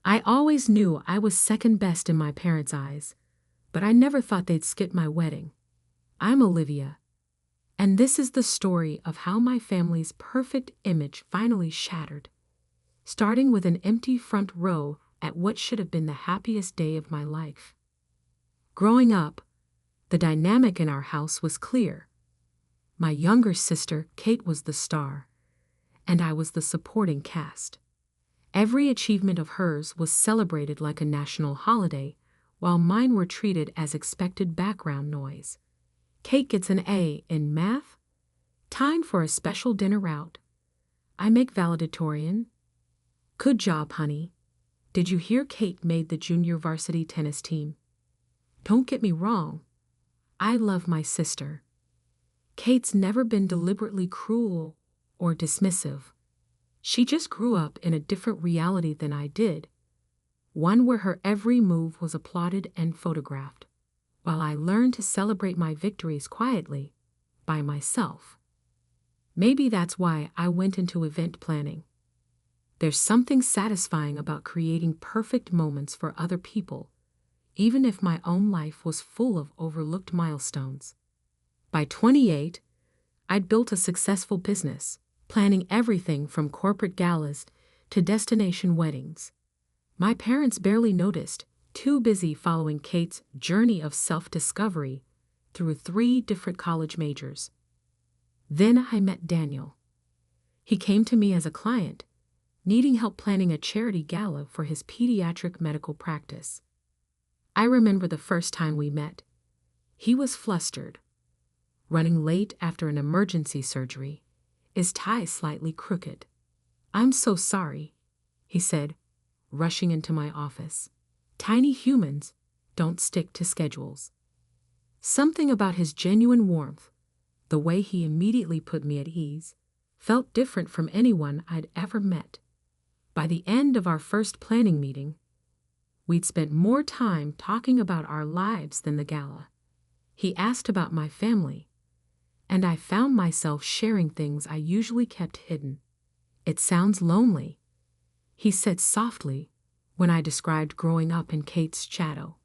I always knew I was second best in my parents' eyes, but I never thought they'd skip my wedding. I'm Olivia, and this is the story of how my family's perfect image finally shattered, starting with an empty front row at what should have been the happiest day of my life. Growing up, the dynamic in our house was clear. My younger sister, Kate, was the star, and I was the supporting cast. Every achievement of hers was celebrated like a national holiday, while mine were treated as expected background noise. Kate gets an A in math? Time for a special dinner out. I make valedictorian. Good job, honey. Did you hear Kate made the junior varsity tennis team? Don't get me wrong. I love my sister. Kate's never been deliberately cruel or dismissive. She just grew up in a different reality than I did, one where her every move was applauded and photographed, while I learned to celebrate my victories quietly, by myself. Maybe that's why I went into event planning. There's something satisfying about creating perfect moments for other people, even if my own life was full of overlooked milestones. By 28, I'd built a successful business, planning everything from corporate galas to destination weddings. My parents barely noticed, too busy following Kate's journey of self-discovery through 3 different college majors. Then I met Daniel. He came to me as a client, needing help planning a charity gala for his pediatric medical practice. I remember the first time we met. He was flustered, running late after an emergency surgery, his tie slightly crooked. "I'm so sorry," he said, rushing into my office. Tiny humans don't stick to schedules. Something about his genuine warmth, the way he immediately put me at ease, felt different from anyone I'd ever met. By the end of our first planning meeting, we'd spent more time talking about our lives than the gala. He asked about my family, and I found myself sharing things I usually kept hidden. "It sounds lonely," he said softly when I described growing up in Kate's shadow.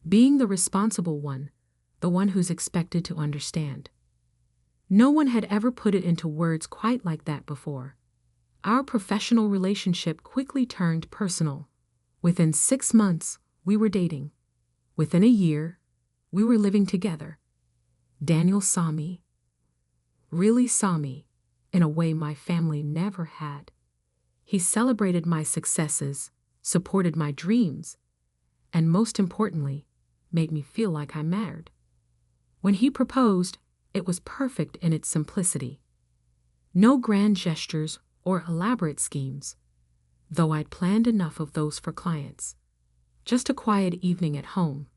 Being the responsible one, the one who's expected to understand. No one had ever put it into words quite like that before. Our professional relationship quickly turned personal. Within 6 months, we were dating. Within a year, we were living together. Daniel saw me, really saw me, in a way my family never had. He celebrated my successes, supported my dreams, and most importantly, made me feel like I mattered. When he proposed, it was perfect in its simplicity. No grand gestures or elaborate schemes, though I'd planned enough of those for clients. Just a quiet evening at home,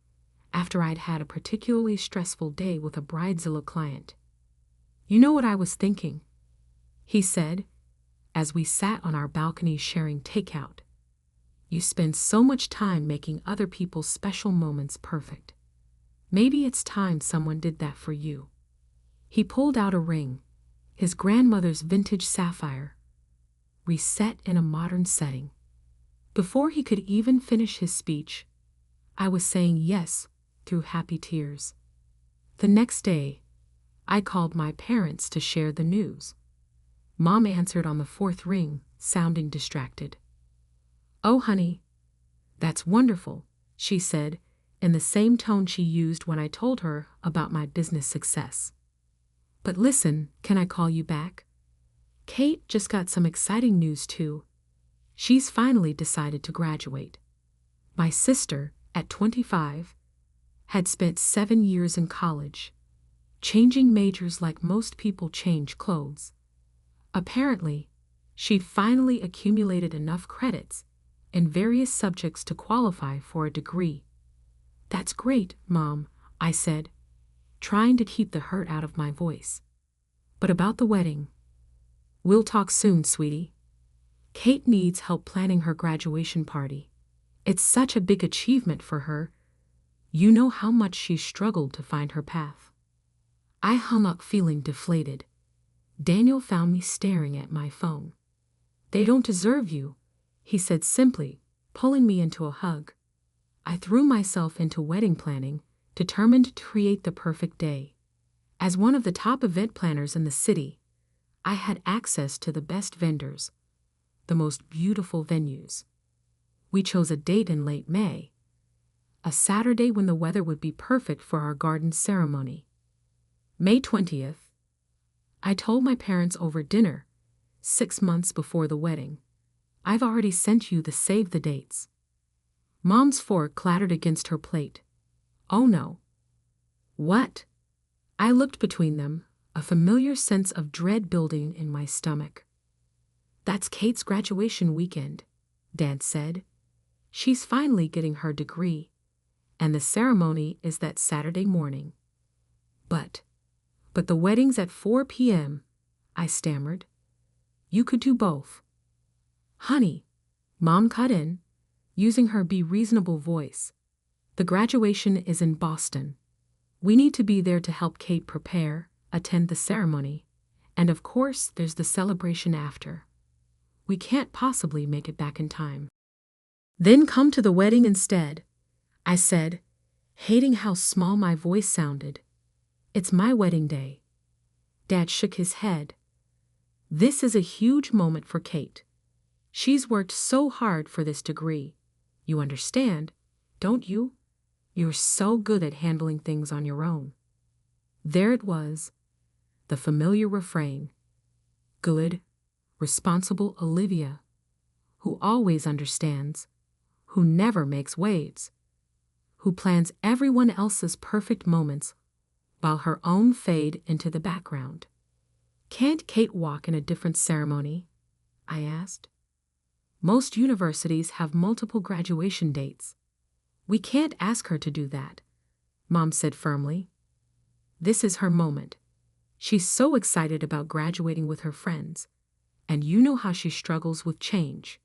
after I'd had a particularly stressful day with a Bridezilla client. "You know what I was thinking?" he said, as we sat on our balcony sharing takeout. "You spend so much time making other people's special moments perfect. Maybe it's time someone did that for you." He pulled out a ring, his grandmother's vintage sapphire, reset in a modern setting. Before he could even finish his speech, I was saying yes through happy tears. The next day, I called my parents to share the news. Mom answered on the 4th ring, sounding distracted. "Oh, honey, that's wonderful," she said, in the same tone she used when I told her about my business success. "But listen, can I call you back? Kate just got some exciting news too. She's finally decided to graduate." My sister, at 25, had spent 7 years in college, changing majors like most people change clothes. Apparently, she'd finally accumulated enough credits in various subjects to qualify for a degree. "That's great, Mom," I said, trying to keep the hurt out of my voice. "But about the wedding?" "We'll talk soon, sweetie. Kate needs help planning her graduation party. It's such a big achievement for her. You know how much she's struggled to find her path." I hung up feeling deflated. Daniel found me staring at my phone. "They don't deserve you," he said simply, pulling me into a hug. I threw myself into wedding planning, determined to create the perfect day. As one of the top event planners in the city, I had access to the best vendors, the most beautiful venues. We chose a date in late May, a Saturday when the weather would be perfect for our garden ceremony. May 20th. I told my parents over dinner, 6 months before the wedding. I've already sent you the save the dates. Mom's fork clattered against her plate. Oh no. What? I looked between them, a familiar sense of dread building in my stomach. That's Kate's graduation weekend, Dad said. She's finally getting her degree, and the ceremony is that Saturday morning. But the wedding's at 4 p.m., I stammered. You could do both. Honey, Mom cut in, using her be reasonable voice. The graduation is in Boston. We need to be there to help Kate prepare, attend the ceremony, and of course there's the celebration after. We can't possibly make it back in time. Then come to the wedding instead, I said, hating how small my voice sounded. It's my wedding day. Dad shook his head. This is a huge moment for Kate. She's worked so hard for this degree. You understand, don't you? You're so good at handling things on your own. There it was, the familiar refrain. Good, responsible Olivia, who always understands, who never makes waves, who plans everyone else's perfect moments while her own fade into the background. Can't Kate walk in a different ceremony? I asked. Most universities have multiple graduation dates. We can't ask her to do that, Mom said firmly. This is her moment. She's so excited about graduating with her friends, and you know how she struggles with change.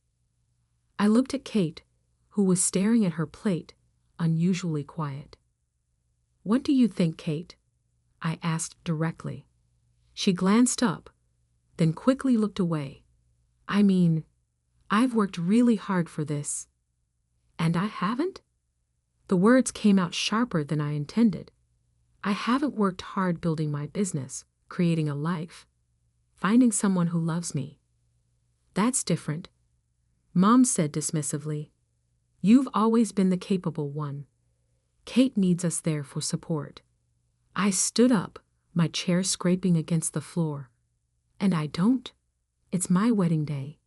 I looked at Kate, who was staring at her plate, unusually quiet. What do you think, Kate? I asked directly. She glanced up, then quickly looked away. I mean, I've worked really hard for this. And I haven't? The words came out sharper than I intended. I haven't worked hard building my business, creating a life, finding someone who loves me. That's different, Mom said dismissively. You've always been the capable one. Kate needs us there for support. I stood up, my chair scraping against the floor. And I don't. It's my wedding day.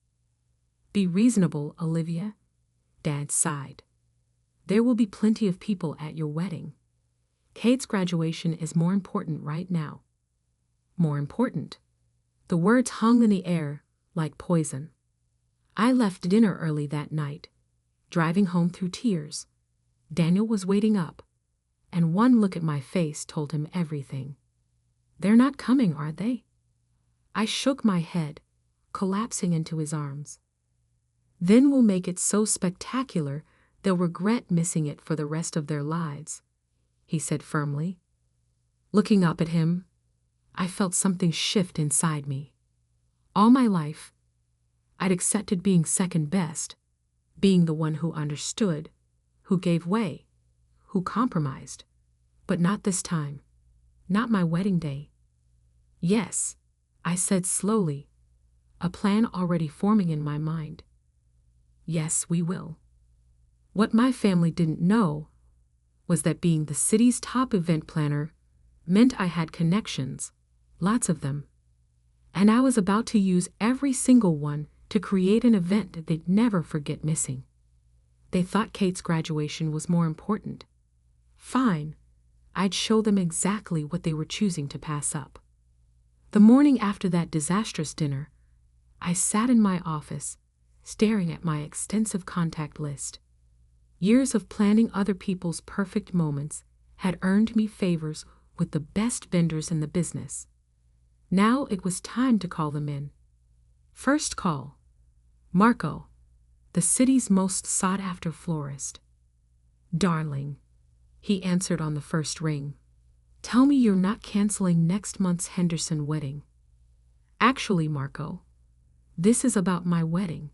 Be reasonable, Olivia, Dad sighed. There will be plenty of people at your wedding. Kate's graduation is more important right now. More important. The words hung in the air like poison. I left dinner early that night, driving home through tears. Daniel was waiting up, and one look at my face told him everything. They're not coming, are they? I shook my head, collapsing into his arms. Then we'll make it so spectacular they'll regret missing it for the rest of their lives, he said firmly. Looking up at him, I felt something shift inside me. All my life, I'd accepted being second best, being the one who understood, who gave way, who compromised. But not this time. Not my wedding day. Yes, I said slowly, a plan already forming in my mind. Yes, we will. What my family didn't know was that being the city's top event planner meant I had connections, lots of them, and I was about to use every single one to create an event that they'd never forget missing. They thought Kate's graduation was more important. Fine, I'd show them exactly what they were choosing to pass up. The morning after that disastrous dinner, I sat in my office, staring at my extensive contact list. Years of planning other people's perfect moments had earned me favors with the best vendors in the business. Now it was time to call them in. First call, Marco, the city's most sought-after florist. Darling, he answered on the first ring. Tell me you're not canceling next month's Henderson wedding. Actually, Marco, this is about my wedding.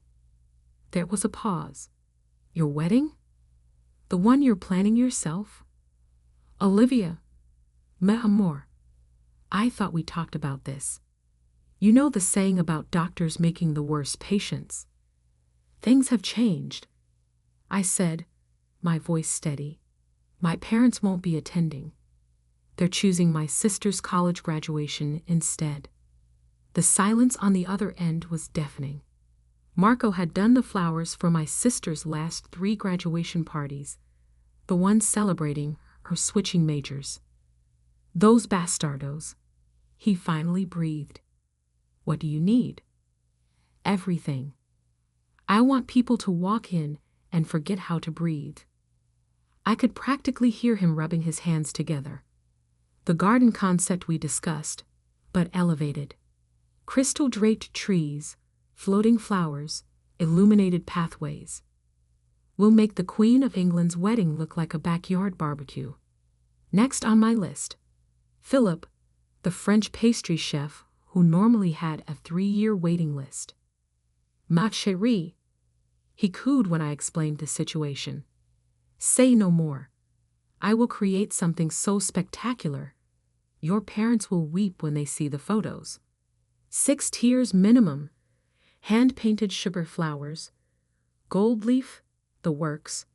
There was a pause. Your wedding? The one you're planning yourself? Olivia, mes amours, I thought we talked about this. You know the saying about doctors making the worst patients. Things have changed, I said, my voice steady. My parents won't be attending. They're choosing my sister's college graduation instead. The silence on the other end was deafening. Marco had done the flowers for my sister's last 3 graduation parties, the one celebrating her switching majors. Those bastardos, he finally breathed. What do you need? Everything. I want people to walk in and forget how to breathe. I could practically hear him rubbing his hands together. The garden concept we discussed, but elevated. Crystal-draped trees, floating flowers, illuminated pathways. We'll make the Queen of England's wedding look like a backyard barbecue. Next on my list, Philip, the French pastry chef who normally had a 3-year waiting list. Ma chérie, he cooed when I explained the situation. Say no more. I will create something so spectacular. Your parents will weep when they see the photos. 6 tiers minimum, hand-painted sugar flowers, gold leaf, the works,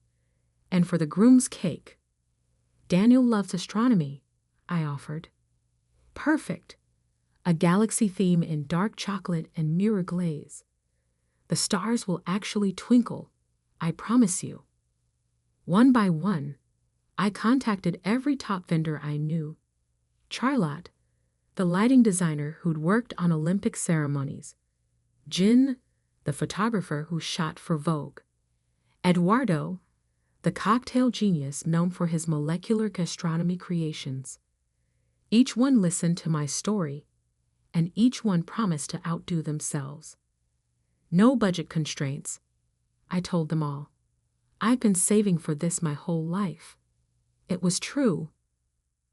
and for the groom's cake. Daniel loves astronomy, I offered. Perfect. A galaxy theme in dark chocolate and mirror glaze. The stars will actually twinkle, I promise you. One by one, I contacted every top vendor I knew. Charlotte, the lighting designer who'd worked on Olympic ceremonies. Jin, the photographer who shot for Vogue. Eduardo, the cocktail genius known for his molecular gastronomy creations. Each one listened to my story, and each one promised to outdo themselves. No budget constraints, I told them all. I've been saving for this my whole life. It was true.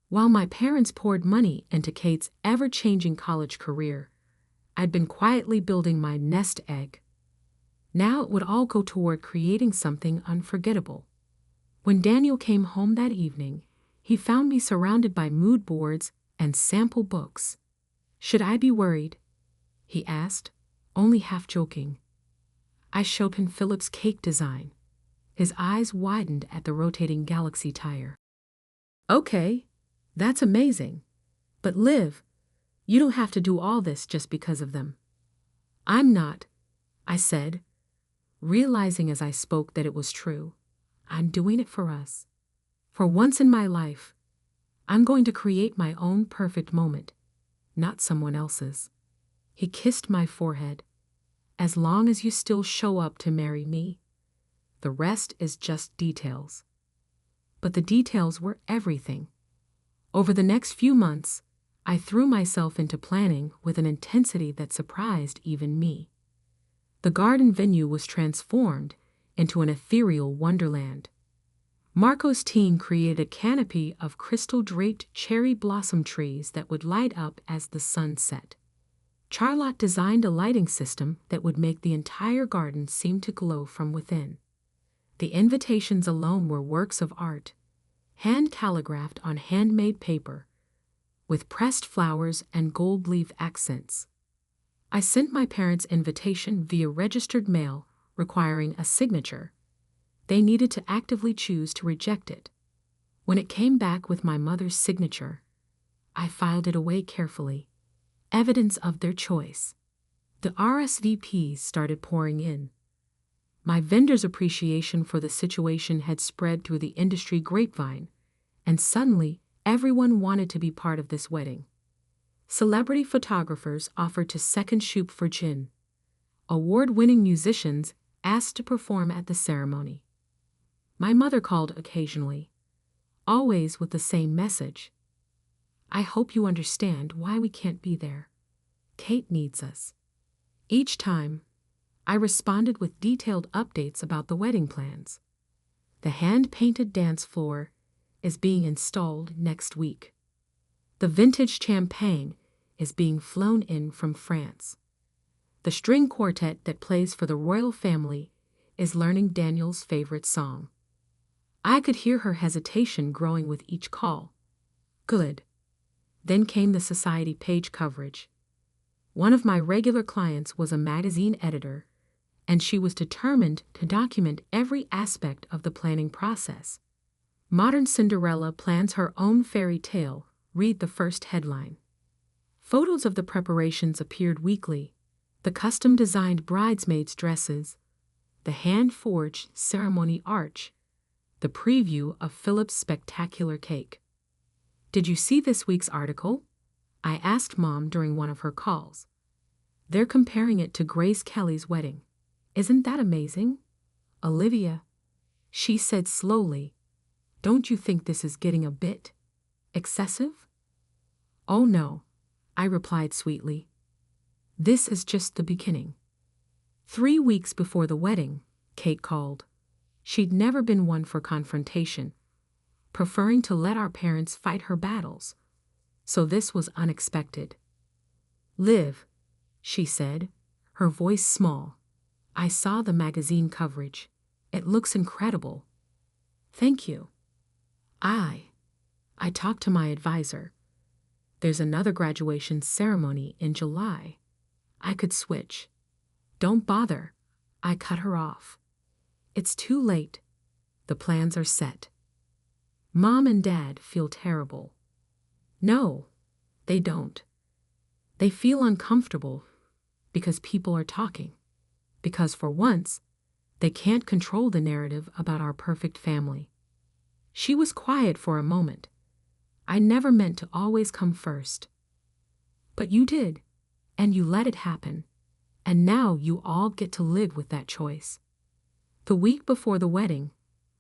While my parents poured money into Kate's ever-changing college career, I'd been quietly building my nest egg. Now it would all go toward creating something unforgettable. When Daniel came home that evening, he found me surrounded by mood boards and sample books. Should I be worried? He asked, only half joking. I showed him Philip's cake design. His eyes widened at the rotating galaxy tire. Okay, that's amazing. But Liv, you don't have to do all this just because of them. I'm not, I said, realizing as I spoke that it was true. I'm doing it for us. For once in my life, I'm going to create my own perfect moment, not someone else's. He kissed my forehead. As long as you still show up to marry me, the rest is just details. But the details were everything. Over the next few months, I threw myself into planning with an intensity that surprised even me. The garden venue was transformed into an ethereal wonderland. Marco's team created a canopy of crystal-draped cherry blossom trees that would light up as the sun set. Charlotte designed a lighting system that would make the entire garden seem to glow from within. The invitations alone were works of art, hand-calligraphed on handmade paper, with pressed flowers and gold leaf accents. I sent my parents' invitation via registered mail, requiring a signature. They needed to actively choose to reject it. When it came back with my mother's signature, I filed it away carefully, evidence of their choice. The RSVPs started pouring in. My vendor's appreciation for the situation had spread through the industry grapevine, and suddenly everyone wanted to be part of this wedding. Celebrity photographers offered to second shoot for Jin. Award-winning musicians asked to perform at the ceremony. My mother called occasionally, always with the same message. I hope you understand why we can't be there. Kate needs us. Each time, I responded with detailed updates about the wedding plans. The hand-painted dance floor is being installed next week. The vintage champagne is being flown in from France. The string quartet that plays for the royal family is learning Daniel's favorite song. I could hear her hesitation growing with each call. Good. Then came the society page coverage. One of my regular clients was a magazine editor, and she was determined to document every aspect of the planning process. Modern Cinderella plans her own fairy tale, read the first headline. Photos of the preparations appeared weekly, the custom-designed bridesmaids' dresses, the hand-forged ceremony arch, the preview of Philip's spectacular cake. Did you see this week's article? I asked Mom during one of her calls. They're comparing it to Grace Kelly's wedding. Isn't that amazing? Olivia, she said slowly, don't you think this is getting a bit excessive? Oh no, I replied sweetly. This is just the beginning. 3 weeks before the wedding, Kate called. She'd never been one for confrontation, preferring to let our parents fight her battles. So this was unexpected. Liv, she said, her voice small. I saw the magazine coverage. It looks incredible. Thank you. I talked to my advisor. There's another graduation ceremony in July. I could switch. Don't bother. I cut her off. It's too late. The plans are set. Mom and Dad feel terrible. No, they don't. They feel uncomfortable because people are talking. Because for once, they can't control the narrative about our perfect family. She was quiet for a moment. I never meant to always come first. But you did, and you let it happen, and now you all get to live with that choice. The week before the wedding,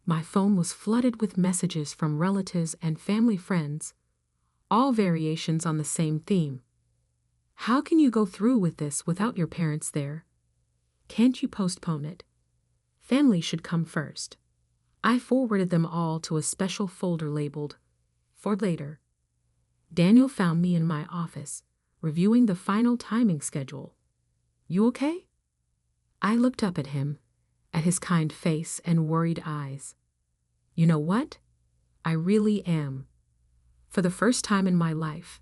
my phone was flooded with messages from relatives and family friends, all variations on the same theme. How can you go through with this without your parents there? Can't you postpone it? Family should come first. I forwarded them all to a special folder labeled, "For Later." Daniel found me in my office, reviewing the final timing schedule. You okay? I looked up at him, at his kind face and worried eyes. You know what? I really am. For the first time in my life,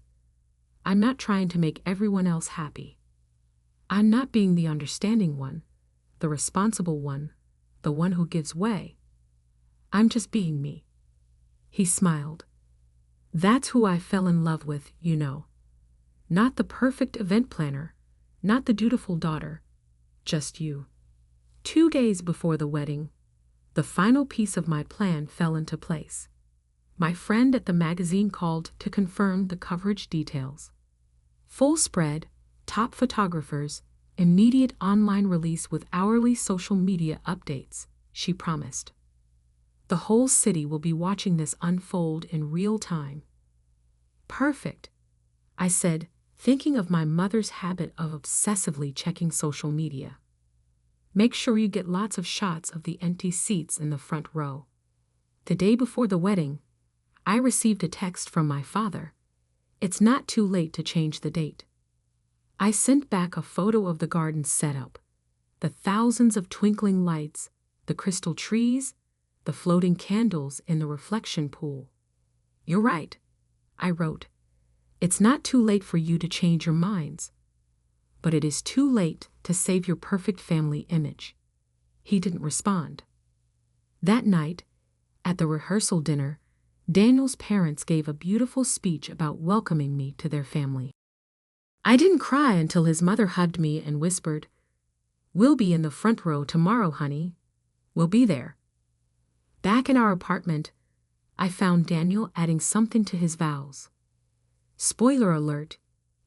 I'm not trying to make everyone else happy. I'm not being the understanding one, the responsible one, the one who gives way. I'm just being me. He smiled. That's who I fell in love with, you know. Not the perfect event planner, not the dutiful daughter, just you. 2 days before the wedding, the final piece of my plan fell into place. My friend at the magazine called to confirm the coverage details. Full spread, top photographers, immediate online release with hourly social media updates, she promised. The whole city will be watching this unfold in real time. Perfect, I said, thinking of my mother's habit of obsessively checking social media. Make sure you get lots of shots of the empty seats in the front row. The day before the wedding, I received a text from my father. It's not too late to change the date. I sent back a photo of the garden setup, the thousands of twinkling lights, the crystal trees, the floating candles in the reflection pool. You're right, I wrote. It's not too late for you to change your minds. But it is too late to save your perfect family image. He didn't respond. That night, at the rehearsal dinner, Daniel's parents gave a beautiful speech about welcoming me to their family. I didn't cry until his mother hugged me and whispered, "We'll be in the front row tomorrow, honey. We'll be there." Back in our apartment, I found Daniel adding something to his vows. Spoiler alert,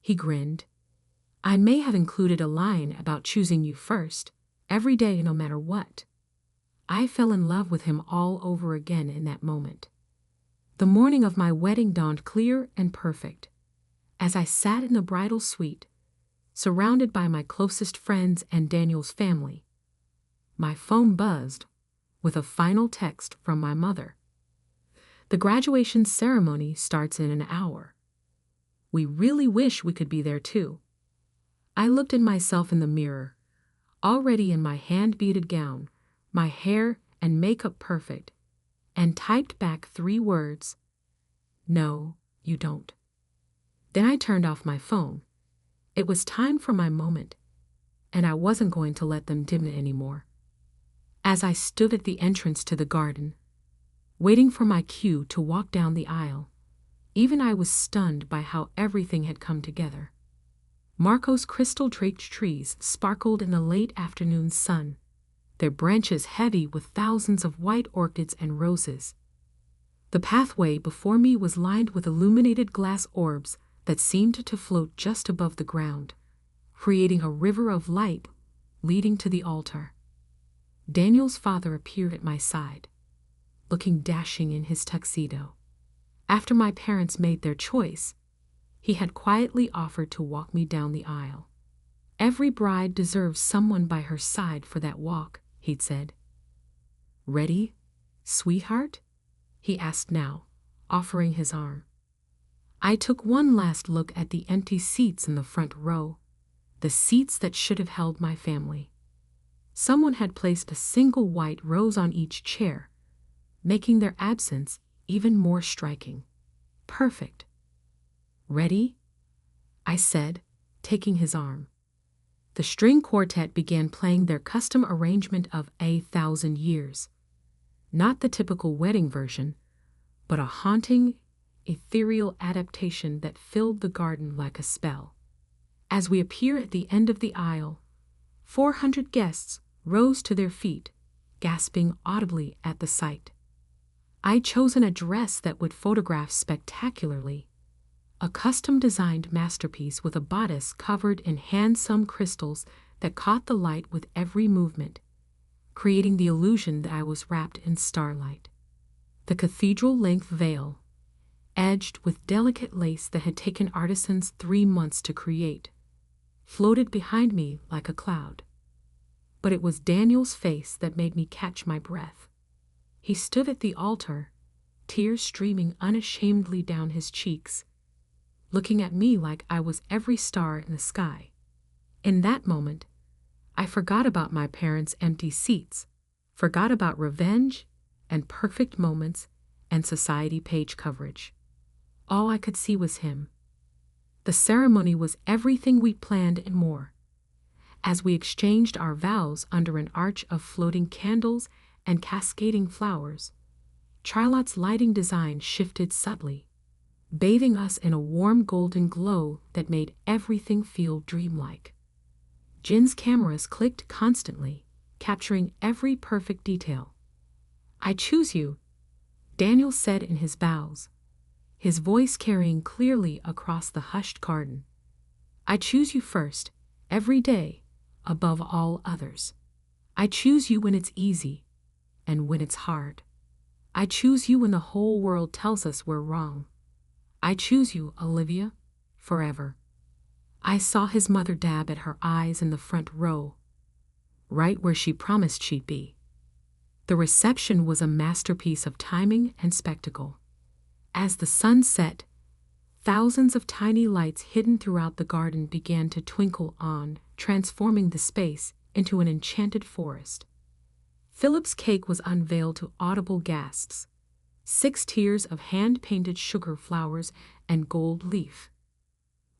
he grinned. I may have included a line about choosing you first, every day no matter what. I fell in love with him all over again in that moment. The morning of my wedding dawned clear and perfect. As I sat in the bridal suite, surrounded by my closest friends and Daniel's family, my phone buzzed with a final text from my mother. The graduation ceremony starts in an hour. We really wish we could be there too. I looked at myself in the mirror, already in my hand-beaded gown, my hair and makeup perfect, and typed back 3 words: "No, you don't." Then I turned off my phone. It was time for my moment, and I wasn't going to let them dim it anymore. As I stood at the entrance to the garden, waiting for my cue to walk down the aisle, even I was stunned by how everything had come together. Marco's crystal-draped trees sparkled in the late afternoon sun, their branches heavy with thousands of white orchids and roses. The pathway before me was lined with illuminated glass orbs that seemed to float just above the ground, creating a river of light leading to the altar. Daniel's father appeared at my side, looking dashing in his tuxedo. After my parents made their choice, he had quietly offered to walk me down the aisle. "Every bride deserves someone by her side for that walk," he'd said. "Ready, sweetheart?" he asked now, offering his arm. I took one last look at the empty seats in the front row, the seats that should have held my family. Someone had placed a single white rose on each chair, making their absence even more striking. Perfect. "Ready?" I said, taking his arm. The string quartet began playing their custom arrangement of "A Thousand Years." Not the typical wedding version, but a haunting, ethereal adaptation that filled the garden like a spell. As we appear at the end of the aisle, 400 guests rose to their feet, gasping audibly at the sight. I'd chosen a dress that would photograph spectacularly, a custom-designed masterpiece with a bodice covered in hand-sewn crystals that caught the light with every movement, creating the illusion that I was wrapped in starlight. The cathedral-length veil, edged with delicate lace that had taken artisans 3 months to create, floated behind me like a cloud. But it was Daniel's face that made me catch my breath. He stood at the altar, tears streaming unashamedly down his cheeks, looking at me like I was every star in the sky. In that moment, I forgot about my parents' empty seats, forgot about revenge and perfect moments and society page coverage. All I could see was him. The ceremony was everything we'd planned and more. As we exchanged our vows under an arch of floating candles and cascading flowers, Charlotte's lighting design shifted subtly, bathing us in a warm golden glow that made everything feel dreamlike. Jin's cameras clicked constantly, capturing every perfect detail. "I choose you," Daniel said in his bows, his voice carrying clearly across the hushed garden. "I choose you first, every day, above all others. I choose you when it's easy and when it's hard. I choose you when the whole world tells us we're wrong. I choose you, Olivia, forever." I saw his mother dab at her eyes in the front row, right where she promised she'd be. The reception was a masterpiece of timing and spectacle. As the sun set, thousands of tiny lights hidden throughout the garden began to twinkle on, transforming the space into an enchanted forest. Philip's cake was unveiled to audible gasps, 6 tiers of hand-painted sugar flowers and gold leaf,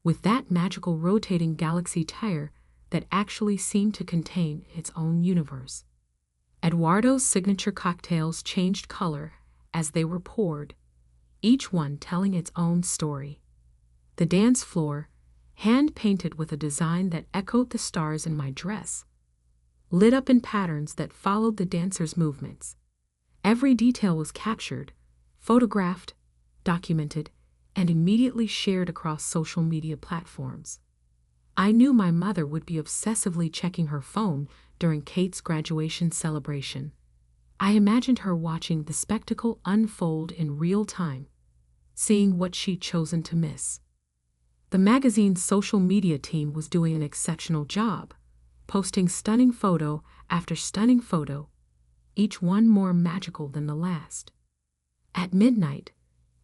with that magical rotating galaxy tire that actually seemed to contain its own universe. Eduardo's signature cocktails changed color as they were poured, each one telling its own story. The dance floor, hand-painted with a design that echoed the stars in my dress, lit up in patterns that followed the dancers' movements. Every detail was captured, photographed, documented, and immediately shared across social media platforms. I knew my mother would be obsessively checking her phone during Kate's graduation celebration. I imagined her watching the spectacle unfold in real time, seeing what she'd chosen to miss. The magazine's social media team was doing an exceptional job, posting stunning photo after stunning photo, each one more magical than the last. At midnight,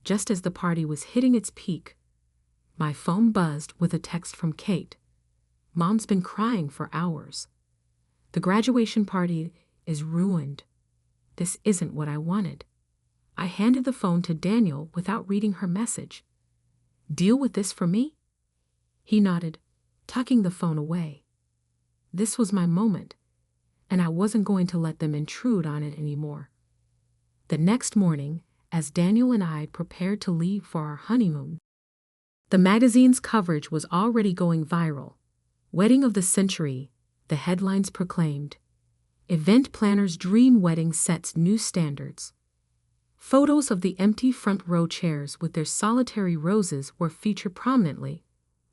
just as the party was hitting its peak, my phone buzzed with a text from Kate. "Mom's been crying for hours. The graduation party is ruined. This isn't what I wanted." I handed the phone to Daniel without reading her message. "Deal with this for me?" He nodded, tucking the phone away. This was my moment, and I wasn't going to let them intrude on it anymore. The next morning, as Daniel and I prepared to leave for our honeymoon, the magazine's coverage was already going viral. "Wedding of the Century," the headlines proclaimed. "Event planner's dream wedding sets new standards." Photos of the empty front row chairs with their solitary roses were featured prominently,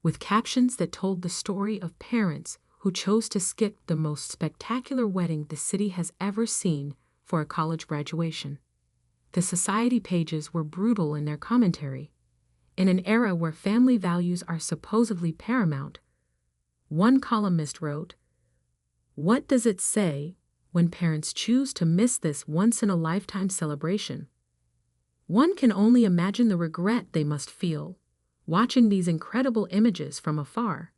with captions that told the story of parents who chose to skip the most spectacular wedding the city has ever seen for a college graduation. The society pages were brutal in their commentary. In an era where family values are supposedly paramount, one columnist wrote, "What does it say when parents choose to miss this once-in-a-lifetime celebration? One can only imagine the regret they must feel watching these incredible images from afar."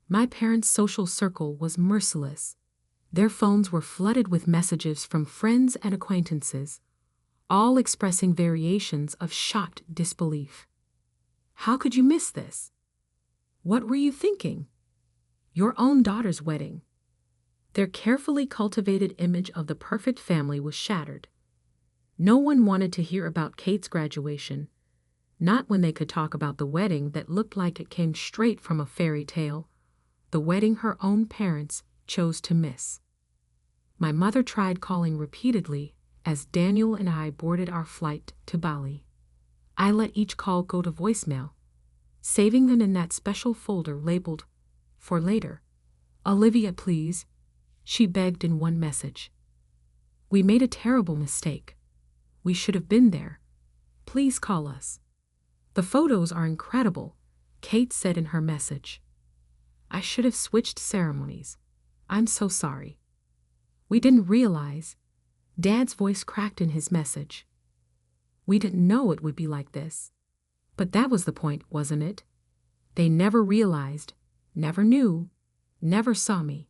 My parents' social circle was merciless. Their phones were flooded with messages from friends and acquaintances, all expressing variations of shocked disbelief. "How could you miss this? What were you thinking? Your own daughter's wedding." Their carefully cultivated image of the perfect family was shattered. No one wanted to hear about Kate's graduation, not when they could talk about the wedding that looked like it came straight from a fairy tale, the wedding her own parents chose to miss. My mother tried calling repeatedly as Daniel and I boarded our flight to Bali. I let each call go to voicemail, saving them in that special folder labeled "For Later." "Olivia, please," she begged in one message. "We made a terrible mistake. We should have been there. Please call us." "The photos are incredible," Kate said in her message. "I should have switched ceremonies. I'm so sorry." "We didn't realize," Dad's voice cracked in his message. "We didn't know it would be like this." But that was the point, wasn't it? They never realized, never knew, never saw me.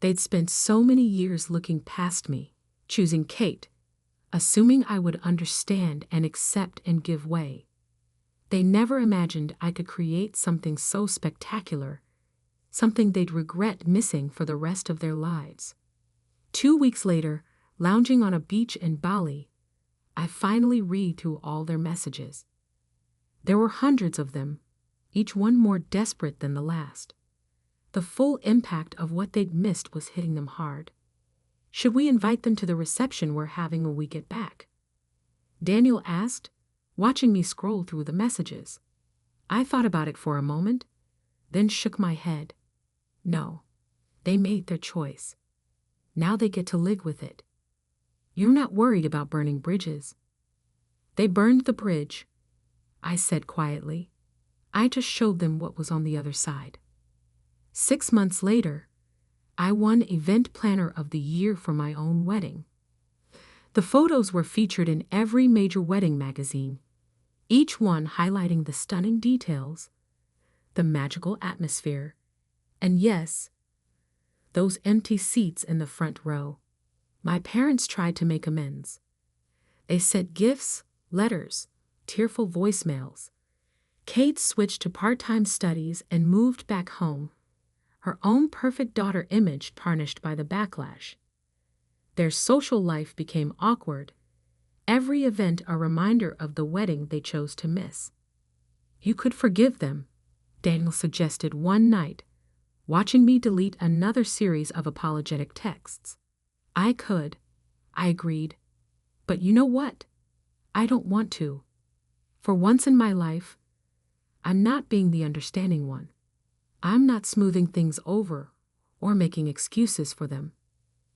They'd spent so many years looking past me, choosing Kate, assuming I would understand and accept and give way. They never imagined I could create something so spectacular, something they'd regret missing for the rest of their lives. 2 weeks later, lounging on a beach in Bali, I finally read through all their messages. There were hundreds of them, each one more desperate than the last. The full impact of what they'd missed was hitting them hard. "Should we invite them to the reception we're having when we get back?" Daniel asked, watching me scroll through the messages. I thought about it for a moment, then shook my head. No, they made their choice. Now they get to live with it. "You're not worried about burning bridges." "They burned the bridge," I said quietly. "I just showed them what was on the other side." 6 months later, I won Event Planner of the Year for my own wedding. The photos were featured in every major wedding magazine, each one highlighting the stunning details, the magical atmosphere, and yes, those empty seats in the front row. My parents tried to make amends. They sent gifts, letters, tearful voicemails. Kate switched to part-time studies and moved back home, her own perfect daughter image tarnished by the backlash. Their social life became awkward, every event a reminder of the wedding they chose to miss. "You could forgive them," Daniel suggested one night, watching me delete another series of apologetic texts. "I could," I agreed. "But you know what? I don't want to. For once in my life, I'm not being the understanding one. I'm not smoothing things over or making excuses for them.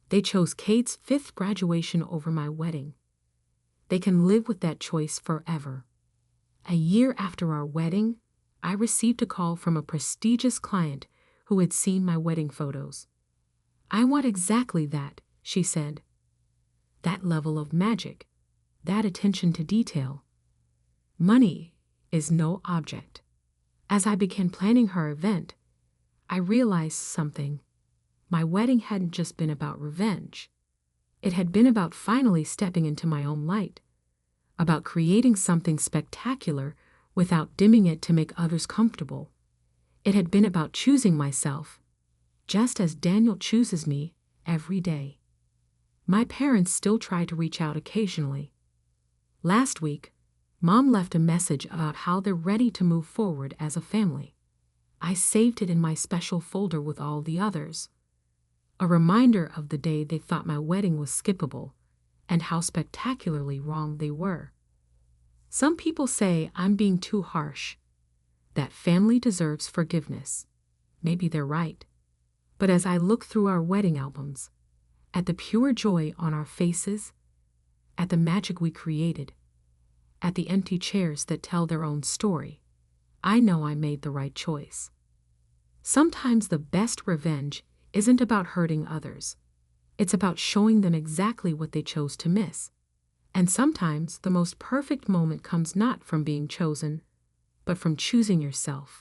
They chose Kate's 5th graduation over my wedding. They can live with that choice forever." A year after our wedding, I received a call from a prestigious client who had seen my wedding photos. "I want exactly that," she said. "That level of magic, that attention to detail. Money is no object." As I began planning her event, I realized something. My wedding hadn't just been about revenge. It had been about finally stepping into my own light, about creating something spectacular without dimming it to make others comfortable. It had been about choosing myself, just as Daniel chooses me every day. My parents still try to reach out occasionally. Last week, Mom left a message about how they're ready to move forward as a family. I saved it in my special folder with all the others. A reminder of the day they thought my wedding was skippable and how spectacularly wrong they were. Some people say I'm being too harsh, that family deserves forgiveness. Maybe they're right. But as I look through our wedding albums, at the pure joy on our faces, at the magic we created, at the empty chairs that tell their own story, I know I made the right choice. Sometimes the best revenge isn't about hurting others. It's about showing them exactly what they chose to miss. And sometimes the most perfect moment comes not from being chosen, but from choosing yourself.